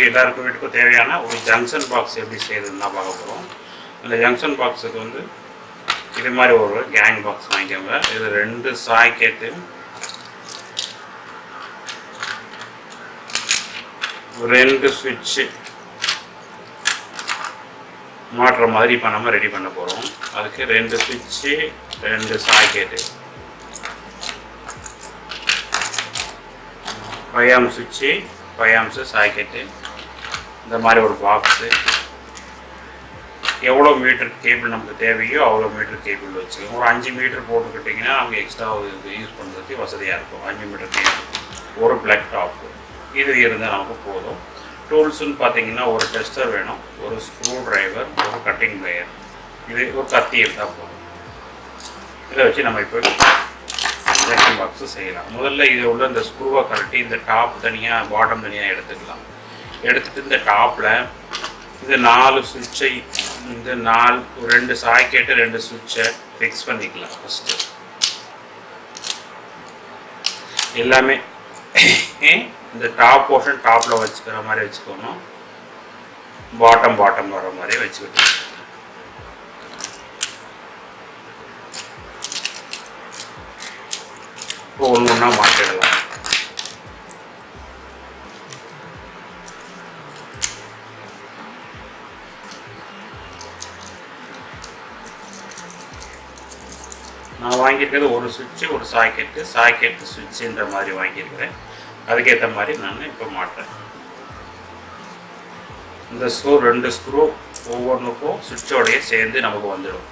எப்படி எல்லாருக்கும் வீட்டுக்கும் தேவையான ஒரு ஜங்ஷன் பாக்ஸ் எப்படி செய்யுதுன்னு தான் பார்க்க போகிறோம். அந்த ஜங்ஷன் பாக்ஸுக்கு வந்து இது மாதிரி ஒரு கேங் பாக்ஸ் வாங்கிக்கோங்க. இது 2 சாக்கெட்டு, 2 சுவிட்சு மாட்டுற மாதிரி இப்போ நம்ம ரெடி பண்ண போகிறோம். அதுக்கு 2 சுவிட்சு, 2 சாக்கெட்டு, 5 ஆம்ஸ் சுவிட்சு, 5 ஆம்ஸ் சாக்கெட்டு, இந்த மாதிரி ஒரு பாக்ஸு. எவ்வளோ மீட்டர் கேபிள் நமக்கு தேவையோ அவ்வளோ மீட்டர் கேபிள் வச்சுக்கோங்க. ஒரு 5 மீட்டர் போட்டுக்கிட்டிங்கன்னா நமக்கு எக்ஸ்ட்ரா யூஸ் பண்ணுறதுக்கு வசதியாக இருக்கும். 5 மீட்டர் கேபிள், ஒரு பிளக் டாப்பு, இது இருந்தால் நமக்கு போதும். டூல்ஸுன்னு பார்த்தீங்கன்னா ஒரு டெஸ்டர் வேணும், ஒரு ஸ்க்ரூ ட்ரைவர், ஒரு கட்டிங் பிளேயர், இது ஒரு கத்தி இருந்தால் போதும். இதை வச்சு நம்ம இப்போ ஜங்ஷன் பாக்ஸு செய்யலாம். முதல்ல இதில் உள்ள இந்த ஸ்க்ரூவை கழட்டி இந்த டாப் தனியாக பாட்டம் தனியாக எடுத்துக்கலாம். எடுத்துகிட்டு இந்த டாப்பில் இந்த 4 சுவிட்சை, இந்த 2 சாக்கெட்டு, 2 சுவிட்சை ஃபிக்ஸ் பண்ணிக்கலாம். ஃபஸ்ட்டு எல்லாமே இந்த டாப் போர்ஷன் டாப்பில் வச்சுக்கிற மாதிரி வச்சுக்கணும், பாட்டம் வர மாதிரி வச்சுக்கிட்டு இப்போ ஒன்று ஒன்றா மாற்றிடலாம். நான் வாங்கியிருக்கிறது ஒரு சுவிட்சு, ஒரு சாக்கெட்டு சுவிட்சுன்ற மாதிரி வாங்கியிருக்கிறேன். அதுக்கேற்ற மாதிரி நான் இப்போ மாட்டேன். இந்த ஸ்க்ரூ 2 ஸ்க்ரூ ஒவ்வொன்றுக்கும் சுவிட்சோடையே சேர்ந்து நமக்கு வந்துடும்.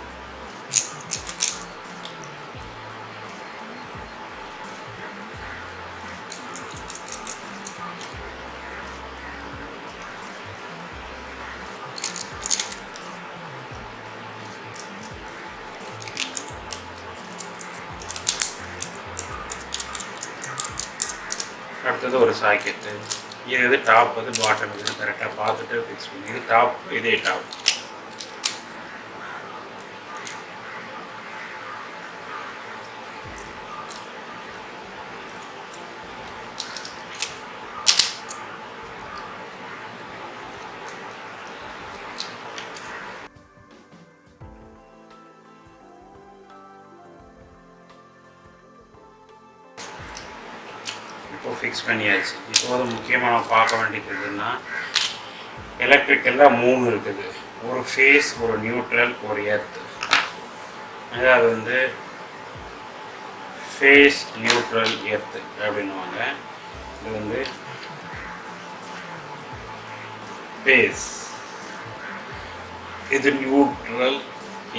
அடுத்தது ஒரு சாக்கெட்டு, இது டாப், அது பாட்டம், இது கரெக்டாக பார்த்துட்டு ஃபிக்ஸ் பண்ணி, இது டாப், இதே டாப். இப்போ ஃபிக்ஸ் பண்ணியாச்சு. இப்போ அது முக்கியமாக நம்ம பார்க்க வேண்டியதுன்னா எலக்ட்ரிக்கலில் 3 இருக்குது. ஒரு ஃபேஸ், ஒரு நியூட்ரல், ஒரு எர்த். அதாவது வந்து ஃபேஸ், நியூட்ரல், எர்த் அப்படின்னுவாங்க. இது வந்து ஃபேஸ், இது நியூட்ரல்,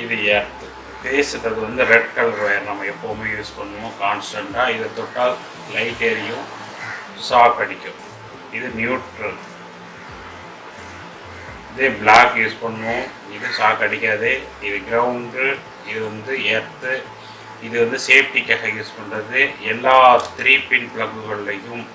இது எர்த். ஃபேஸுன்றது வந்து ரெட் கலர் ஒயர் நம்ம எப்போவுமே யூஸ் பண்ணுவோம் கான்ஸ்டண்ட்டாக. இதை தொட்டால் லைட் எரியும், ஷாக் அடிக்கும். இது நியூட்ரல். இதே பிளாக் யூஸ் பண்ணுவோம், இது ஷாக் அடிக்காது. இது கிரவுண்டு, இது வந்து எர்த்து. இது வந்து சேஃப்டிக்காக யூஸ் பண்ணுறது. எல்லா 3 பின் ப்ளக்குகள்லையும்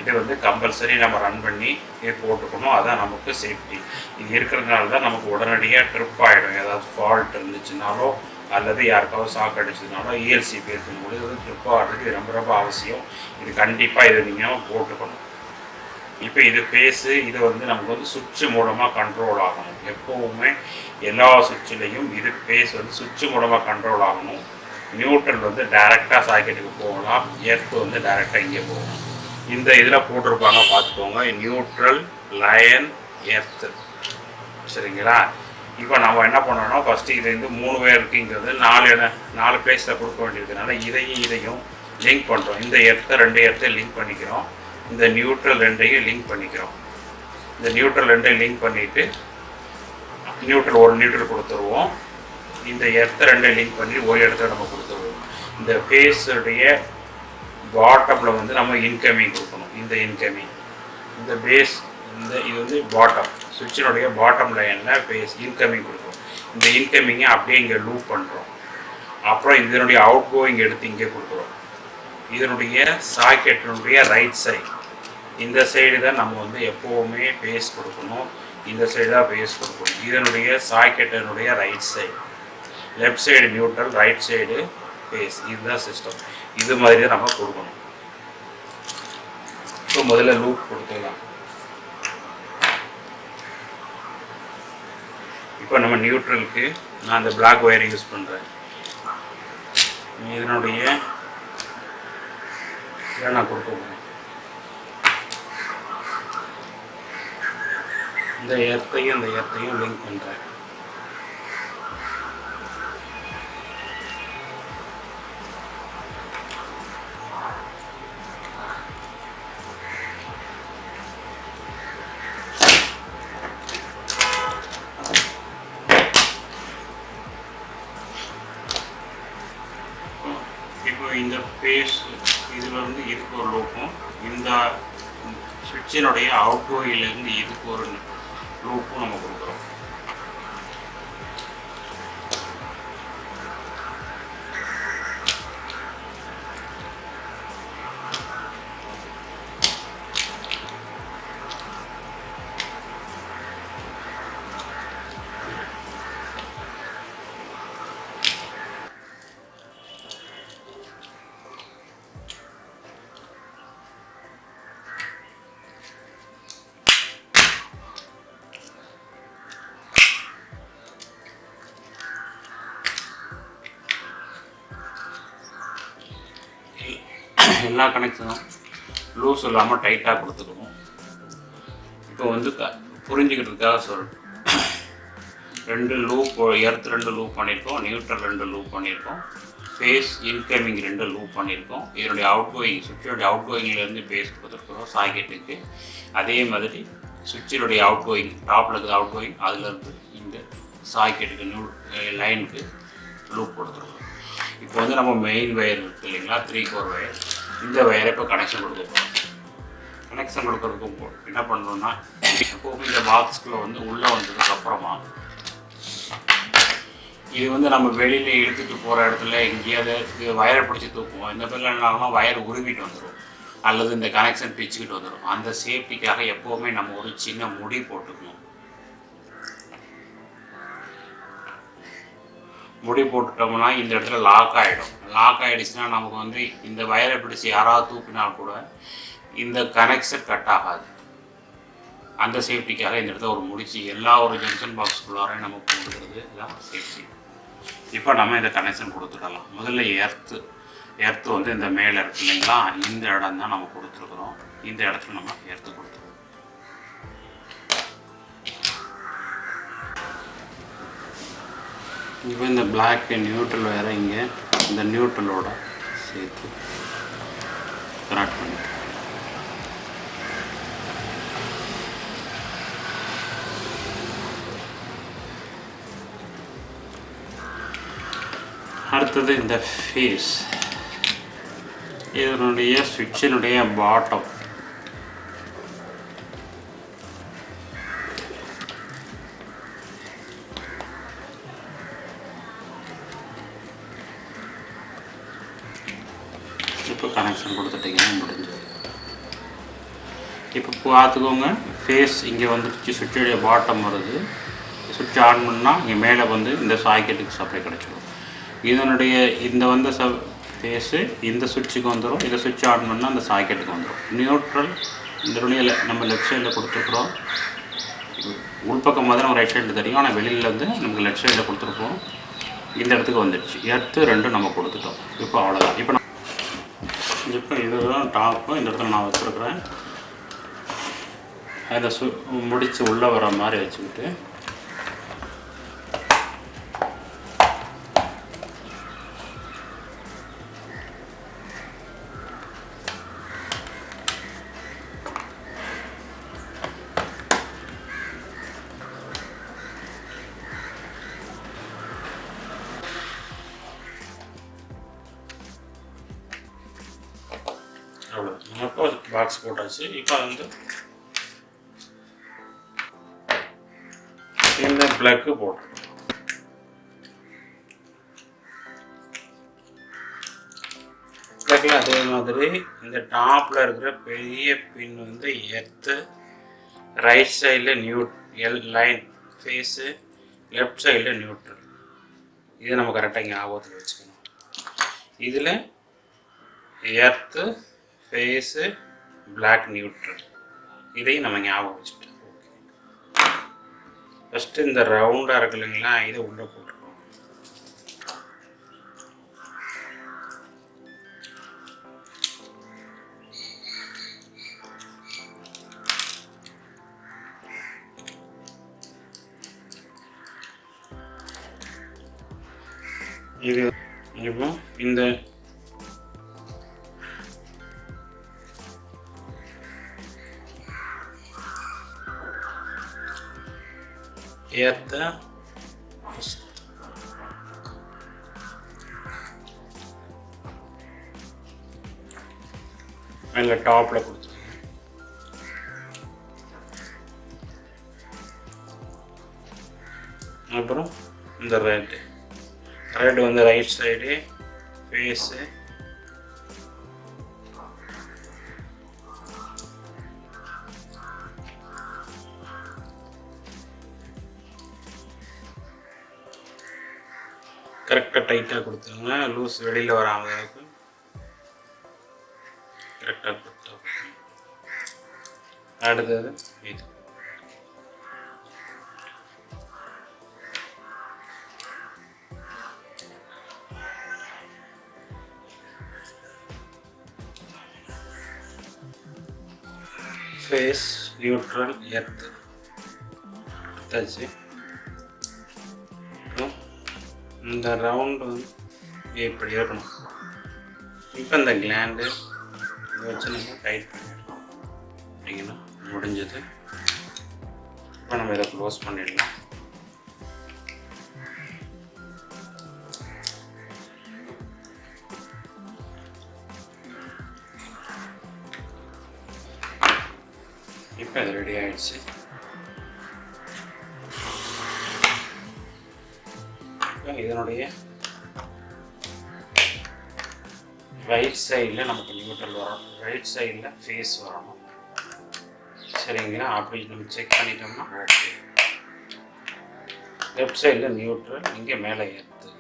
இது வந்து கம்பல்சரி நம்ம ரன் பண்ணி இது போட்டுக்கணும். அதுதான் நமக்கு சேஃப்டி. இது இருக்கிறதுனால தான் நமக்கு உடனடியாக ட்ரிப் ஆகிடும். ஏதாவது ஃபால்ட் இருந்துச்சுனாலோ அல்லது யாருக்காவது ஷாக் அடிச்சதுனாலோ ELCP இருக்கும்போது இது ட்ரிப் ஆகிறதுக்கு இது ரொம்ப அவசியம். இது கண்டிப்பாக இதை நீங்கள் போட்டுக்கணும். இப்போ இது ஃபேஸு, இது வந்து நமக்கு வந்து சுவிட்சு மூலமாக கண்ட்ரோல் ஆகணும். எப்போவுமே எல்லா சுவிட்சிலையும் இது ஃபேஸ் வந்து சுவிட்சு மூலமாக கண்ட்ரோல் ஆகணும். நியூட்ரல் வந்து டைரெக்டாக சாக்கெட்டுக்கு போகலாம், எர்த் வந்து டைரெக்டாக இங்கே போகணும். இந்த இதில் போட்டிருப்பாங்க பார்த்துக்கோங்க, நியூட்ரல், லயன், எர்த்து. சரிங்களா? இப்போ நம்ம என்ன பண்ணணும், ஃபஸ்ட்டு இது வந்து 3 பேருக்குங்கிறது 4 பிளேஸில் கொடுக்க வேண்டியதுனால இதையும் லிங்க் பண்ணுறோம். இந்த எர்த்தை 2 எர்த்தை லிங்க் பண்ணிக்கிறோம். இந்த நியூட்ரல் 2ஐயும் லிங்க் பண்ணிக்கிறோம். இந்த நியூட்ரல் 2ஐயும் லிங்க் பண்ணிவிட்டு நியூட்ரல் ஒரு நியூட்ரல் கொடுத்துருவோம். இந்த எர்த்தை 2ஐயும் லிங்க் பண்ணி ஒரு இடத்துல நம்ம கொடுத்துருவோம். இந்த ஃபேஸுடைய பாட்டமில் வந்து நம்ம இன்கமிங் கொடுக்கணும். இந்த இன்கமிங், இந்த பேஸ், இது வந்து பாட்டம், சுவிட்சினுடைய பாட்டம் லைனில் பேஸ் இன்கமிங் கொடுக்குறோம். இந்த இன்கமிங்கை அப்படியே இங்கே லூப் பண்ணுறோம். அப்புறம் இதனுடைய அவுட் கோயிங் எடுத்து இங்கே கொடுக்குறோம். இதனுடைய சாக்கெட்டினுடைய ரைட் சைடு, இந்த சைடு தான் நம்ம வந்து எப்போவுமே பேஸ் கொடுக்கணும். இந்த சைடு தான் பேஸ் கொடுக்கணும். இதனுடைய சாக்கெட்டினுடைய right side, left side neutral, right side phase. இதுதான் சிஸ்டம். இது மாதிரி தான் நம்ம கொடுக்கணும். இப்போ முதல்ல லூப் கொடுத்துக்கலாம். இப்போ நம்ம நியூட்ரலுக்கு நான் அந்த பிளாக் ஒயர் யூஸ் பண்ணுறேன். இதனுடைய இதை நான் கொடுத்துருவேன். இந்த எர்த்தையும் லிங்க் பண்ணுறேன். இப்போ இந்த பேஸ் இதில் வந்து இதுக்கு ஒரு லூப்பும், இந்த சுவிட்சினுடைய அவுட்கோயிலேருந்து இதுக்கு ஒரு லூப்பும் நம்ம கொடுக்குறோம். எல்லா கனெக்ஷனும் லூஸ் இல்லாமல் டைட்டாக கொடுத்துக்கணும். இப்போ வந்து புரிஞ்சுக்கிறதுக்காக சொல்கிறேன். 2 லூப், எர்த் 2 லூப் பண்ணியிருக்கோம், நியூட்ரல் 2 லூப் பண்ணியிருக்கோம், ஃபேஸ் இன்கமிங் 2 லூப் பண்ணியிருக்கோம். இதனுடைய அவுட்கோயிங், சுவிட்சோடைய அவுட்கோயிங்லேருந்து பேஸ் கொடுத்துருக்குறோம் சாக்கெட்டுக்கு. அதே மாதிரி சுவிட்சினுடைய அவுட்கோயிங், டாப்பில் இருக்கிற அவுட்கோயிங் அதிலேருந்து இந்த சாக்கெட்டுக்கு லைனுக்கு லூப் கொடுத்துருக்கோம். இப்போ வந்து நம்ம மெயின் வயர் இருக்குது இல்லைங்களா, 3 கோர் வயர், இந்த வயரை இப்போ கனெக்ஷன் கொடுத்துருக்கோம். கனெக்ஷன் கொடுக்குறதுக்கு என்ன பண்ணணும்னா, எப்போவுமே இந்த பாக்ஸ்குள்ளே வந்து உள்ளே வந்ததுக்கப்புறமா இது வந்து நம்ம வெளியில் எடுத்துகிட்டு போகிற இடத்துல எங்கேயாவது வயரை பிடிச்சி தூக்குவோம். இந்த பேரில் என்ன வயர் உருவிட்டு வந்துடும் அல்லது இந்த கனெக்ஷன் பிச்சுக்கிட்டு வந்துடும். அந்த சேஃப்டிக்காக எப்போவுமே நம்ம ஒரு சின்ன முடி போட்டுக்கணும். முடி போட்டுட்டோம்னா இந்த இடத்துல லாக் ஆகிடும். லாக் ஆகிடுச்சுன்னா நமக்கு வந்து இந்த வயரை பிடிச்சி யாராவது தூக்கினால் கூட இந்த கனெக்ஷன் கட் ஆகாது. அந்த சேஃப்டிக்காக இந்த இடத்துல ஒரு முடிச்சு எல்லா ஒரு ஜங்ஷன் பாக்ஸ்குள்ளாரையும் நம்ம கொடுக்குறது இதுதான் சேஃப்டி. இப்போ நம்ம இந்த கனெக்ஷன் கொடுத்துடலாம். முதல்ல எர்த்து வந்து இந்த மேலே இருக்கு இல்லைங்களா, இந்த இடம் தான் நம்ம கொடுத்துருக்குறோம். இந்த இடத்துல நம்ம எர்த்து கொடுத்துருக்கோம். இப்போ இந்த பிளாக் நியூட்ரல் வேறு இங்கே இந்த நியூட்ரலோட சேர்த்து கனெக்ட் பண்ணிக்கிறோம். அடுத்தது இந்த ஃபேஸ், இதனுடைய சுவிட்சினுடைய பாட்டம். இப்போ கனெக்ஷன் கொடுத்துட்டிங்கன்னா முடிஞ்சது. இப்போ பார்த்துக்கோங்க, ஃபேஸ் இங்கே வந்துடுச்சு, சுவிட்சுடைய பாட்டம் வருது. சுவிட்ச் ஆன் பண்ணால் இங்கே மேலே வந்து இந்த சாக்கெட்டுக்கு சப்ளை கிடச்சிடும். இதனுடைய இந்த வந்த ஃபேஸு இந்த சுவிட்சுக்கு வந்துடும். இதை சுவிட்ச் ஆன் பண்ணால் அந்த சாக்கெட்டுக்கு வந்துடும். நியூட்ரல் இதனுடைய நம்ம லெஃப்ட் சைடில் கொடுத்துருக்குறோம். உள்பக்கம் மாதிரி நம்ம ரைட் சைடில் தெரியும், ஆனால் வெளியில் வந்து நமக்கு லெஃப்ட் சைடில் கொடுத்துருப்போம். இந்த இடத்துக்கு வந்துடுச்சு. எர்த்து 2 நம்ம கொடுத்துட்டோம். இப்போ அவ்வளோதான். இப்போ இதுதான் டாப்பு. இந்த இடத்துல நான் வச்சுருக்குறேன். அதை முடித்து உள்ளே வர மாதிரி வச்சுக்கிட்டு அவ்வளோ பாக்ஸ் போட்டாச்சு. இப்போ வந்து இந்த பிளக்கு போட்டோம். பிளக்கில் அதே மாதிரி இந்த டாப்பில் இருக்கிற பெரிய பின் வந்து எர்த்து, ரைட் சைடில் லைன் ஃபேஸு, லெஃப்ட் சைடில் நியூட்ரல். இது நம்ம கரெக்டாக ஞாபகத்தில் வச்சுக்கணும். இதில் எர்த்து, ஃபேஸு, பிளாக் நியூட்ரல், இதையும் நம்ம ஞாபகம் வச்சுட்டோம். ஓகே, ஃபஸ்ட்டு இந்த ரவுண்டாக இருக்கு இல்லைங்களா, இதை உள்ளே போட்டுருக்கோம். இது இப்போ இந்த ஏற்ற மேலே டாப்பில் கொடுத்துருங்க. அப்புறம் இந்த ரெட் வந்து ரைட் சைடு ஃபேஸு, கரெக்டாக டைட்டாக கொடுத்துருங்க. லூஸ் வெளியில் வராமல் அளவுக்கு கரெக்டாக கொடுத்தா. அடுத்தது இது ஃபேஸ் நியூட்ரல் எர்த் கொடுத்தாச்சு. இந்த ரவுண்டு வந்து இப்படி இருக்கணும். இப்போ இந்த கிளாண்டு இதை வச்சு நம்ம டைட் பண்ணிடலாம். அப்படிங்கன்னா முடிஞ்சது. இப்போ நம்ம இதை க்ளோஸ் பண்ணிடலாம். இப்போ இது ரெடி ஆகிடுச்சு. இதனுடைய ரைட் சைடில் நமக்கு நியூட்ரல் வரணும், ரைட் சைடில் ஃபேஸ் வரணும். சரிங்களா? அப்படி நம்ம செக் பண்ணிட்டோம்னா ஓகே. லெஃப்ட் சைடில் நியூட்ரல், இங்கே மேலே ஏற்று.